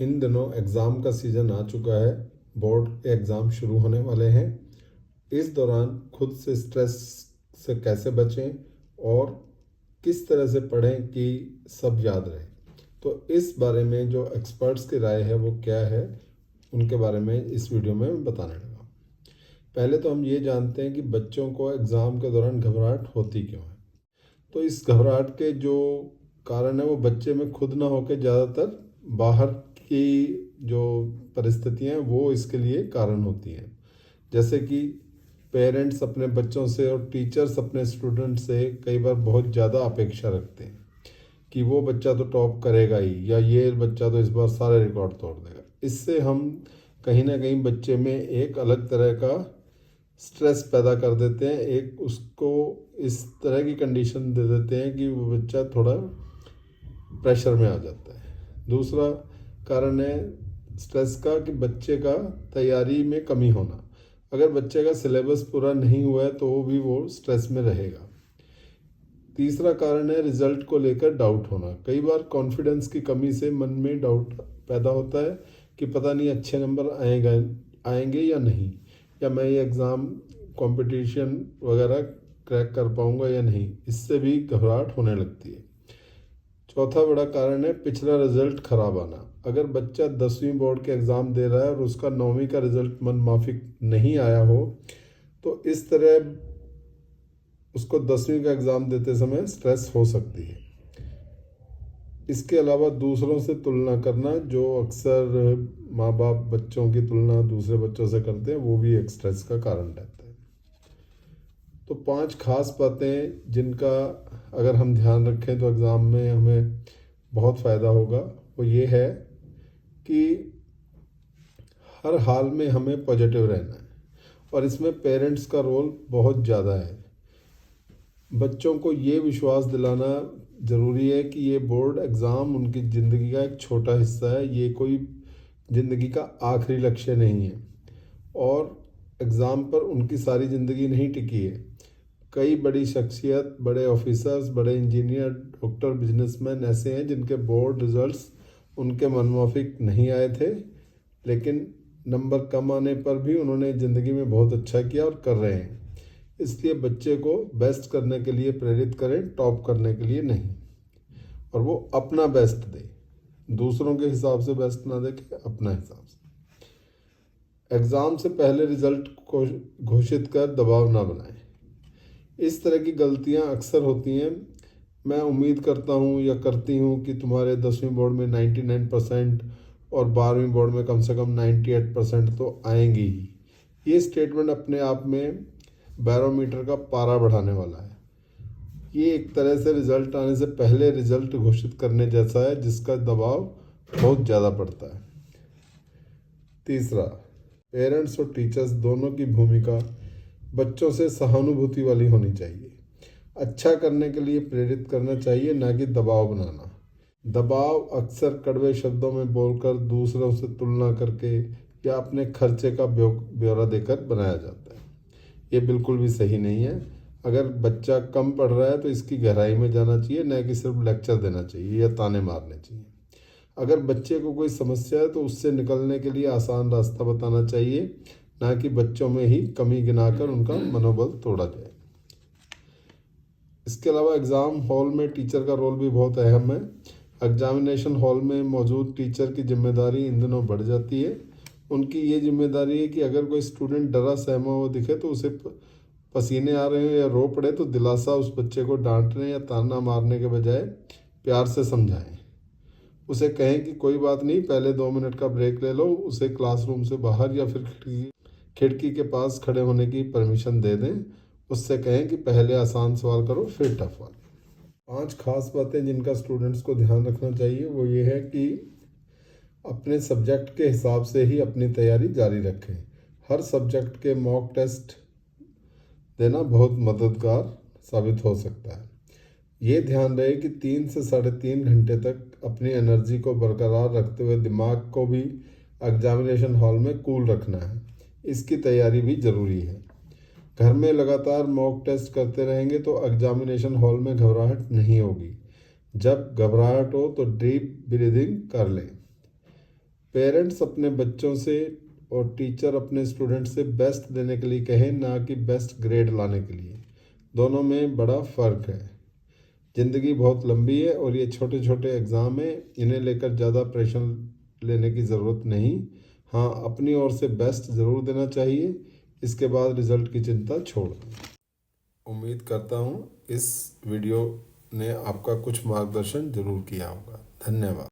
इन दिनों एग्ज़ाम का सीज़न आ चुका है। बोर्ड के एग्ज़ाम शुरू होने वाले हैं। इस दौरान खुद से स्ट्रेस से कैसे बचें और किस तरह से पढ़ें कि सब याद रहे, तो इस बारे में जो एक्सपर्ट्स की राय है वो क्या है, उनके बारे में इस वीडियो में मैं बताने लगा। पहले तो हम ये जानते हैं कि बच्चों को एग्ज़ाम के दौरान घबराहट होती क्यों है। तो इस घबराहट के जो कारण है वो बच्चे में खुद ना होकर ज़्यादातर बाहर की जो परिस्थितियाँ हैं वो इसके लिए कारण होती हैं। जैसे कि पेरेंट्स अपने बच्चों से और टीचर्स अपने स्टूडेंट से कई बार बहुत ज़्यादा अपेक्षा रखते हैं कि वो बच्चा तो टॉप करेगा ही, या ये बच्चा तो इस बार सारे रिकॉर्ड तोड़ देगा। इससे हम कहीं ना कहीं बच्चे में एक अलग तरह का स्ट्रेस पैदा कर देते हैं, एक उसको इस तरह की कंडीशन दे देते हैं कि वो बच्चा थोड़ा प्रेशर में आ जाता है। दूसरा कारण है स्ट्रेस का कि बच्चे का तैयारी में कमी होना। अगर बच्चे का सिलेबस पूरा नहीं हुआ है तो भी वो स्ट्रेस में रहेगा। तीसरा कारण है रिजल्ट को लेकर डाउट होना। कई बार कॉन्फिडेंस की कमी से मन में डाउट पैदा होता है कि पता नहीं अच्छे नंबर आएंगे या नहीं, या मैं ये एग्ज़ाम कंपटीशन वगैरह क्रैक कर पाऊंगा या नहीं। इससे भी घबराहट होने लगती है। चौथा बड़ा कारण है पिछला रिजल्ट खराब आना। अगर बच्चा 10वीं बोर्ड के एग्ज़ाम दे रहा है और उसका 9वीं का रिजल्ट मन माफिक नहीं आया हो, तो इस तरह उसको 10वीं का एग्ज़ाम देते समय स्ट्रेस हो सकती है। इसके अलावा दूसरों से तुलना करना, जो अक्सर माँ बाप बच्चों की तुलना दूसरे बच्चों से करते हैं, वो भी एक स्ट्रेस का कारण रहता है। तो 5 खास बातें जिनका अगर हम ध्यान रखें तो एग्ज़ाम में हमें बहुत फ़ायदा होगा। वो ये है कि हर हाल में हमें पॉजिटिव रहना है, और इसमें पेरेंट्स का रोल बहुत ज़्यादा है। बच्चों को ये विश्वास दिलाना ज़रूरी है कि ये बोर्ड एग्ज़ाम उनकी ज़िंदगी का एक छोटा हिस्सा है, ये कोई ज़िंदगी का आखिरी लक्ष्य नहीं है, और एग्ज़ाम पर उनकी सारी ज़िंदगी नहीं टिकी है। कई बड़ी शख्सियत, बड़े ऑफिसर्स, बड़े इंजीनियर, डॉक्टर, बिजनेसमैन ऐसे हैं जिनके बोर्ड रिजल्ट्स उनके मनमाफिक नहीं आए थे, लेकिन नंबर कम आने पर भी उन्होंने ज़िंदगी में बहुत अच्छा किया और कर रहे हैं। इसलिए बच्चे को बेस्ट करने के लिए प्रेरित करें, टॉप करने के लिए नहीं। और वो अपना बेस्ट दे, दूसरों के हिसाब से बेस्ट ना देखे, अपना हिसाब से। एग्ज़ाम से पहले रिजल्ट को घोषित कर दबाव ना बनाएं। इस तरह की गलतियां अक्सर होती हैं। मैं उम्मीद करता हूं या करती हूं कि तुम्हारे 10वीं बोर्ड में 99% और 12वीं बोर्ड में कम से कम 98% तो आएंगी ही। ये स्टेटमेंट अपने आप में बैरोमीटर का पारा बढ़ाने वाला है। ये एक तरह से रिजल्ट आने से पहले रिजल्ट घोषित करने जैसा है, जिसका दबाव बहुत ज़्यादा पड़ता है। तीसरा, पेरेंट्स और टीचर्स दोनों की भूमिका बच्चों से सहानुभूति वाली होनी चाहिए। अच्छा करने के लिए प्रेरित करना चाहिए, ना कि दबाव बनाना। दबाव अक्सर कड़वे शब्दों में बोलकर, दूसरों से तुलना करके या अपने खर्चे का ब्यौरा देकर बनाया जाता है। ये बिल्कुल भी सही नहीं है। अगर बच्चा कम पढ़ रहा है तो इसकी गहराई में जाना चाहिए, न कि सिर्फ लेक्चर देना चाहिए या ताने मारने चाहिए। अगर बच्चे को कोई समस्या है तो उससे निकलने के लिए आसान रास्ता बताना चाहिए, ना कि बच्चों में ही कमी गिनाकर उनका मनोबल तोड़ा जाए। इसके अलावा एग्ज़ाम हॉल में टीचर का रोल भी बहुत अहम है। एग्जामिनेशन हॉल में मौजूद टीचर की जिम्मेदारी इन दिनों बढ़ जाती है। उनकी ये जिम्मेदारी है कि अगर कोई स्टूडेंट डरा सहमा हुआ दिखे तो उसे पसीने आ रहे हो या रो पड़े तो दिलासा उस बच्चे को डांटने या ताना मारने के बजाय प्यार से समझाएं। उसे कहें कि कोई बात नहीं, पहले 2 मिनट का ब्रेक ले लो। उसे क्लासरूम से बाहर या फिर खिड़की के पास खड़े होने की परमिशन दे दें। उससे कहें कि पहले आसान सवाल करो, फिर टफ वाले। 5 खास बातें जिनका स्टूडेंट्स को ध्यान रखना चाहिए वो ये है कि अपने सब्जेक्ट के हिसाब से ही अपनी तैयारी जारी रखें। हर सब्जेक्ट के मॉक टेस्ट देना बहुत मददगार साबित हो सकता है। ये ध्यान रहे कि 3 से 3.5 घंटे तक अपनी एनर्जी को बरकरार रखते हुए दिमाग को भी एग्जामिनेशन हॉल में कूल रखना है। इसकी तैयारी भी ज़रूरी है। घर में लगातार मॉक टेस्ट करते रहेंगे तो एग्जामिनेशन हॉल में घबराहट नहीं होगी। जब घबराहट हो तो डीप ब्रीदिंग कर लें। पेरेंट्स अपने बच्चों से और टीचर अपने स्टूडेंट से बेस्ट देने के लिए कहें, ना कि बेस्ट ग्रेड लाने के लिए। दोनों में बड़ा फ़र्क है। ज़िंदगी बहुत लंबी है और ये छोटे छोटे एग्ज़ाम हैं, इन्हें लेकर ज़्यादा प्रेशर लेने की ज़रूरत नहीं। हाँ, अपनी ओर से बेस्ट ज़रूर देना चाहिए, इसके बाद रिज़ल्ट की चिंता छोड़ दें। उम्मीद करता हूँ इस वीडियो ने आपका कुछ मार्गदर्शन ज़रूर किया होगा। धन्यवाद।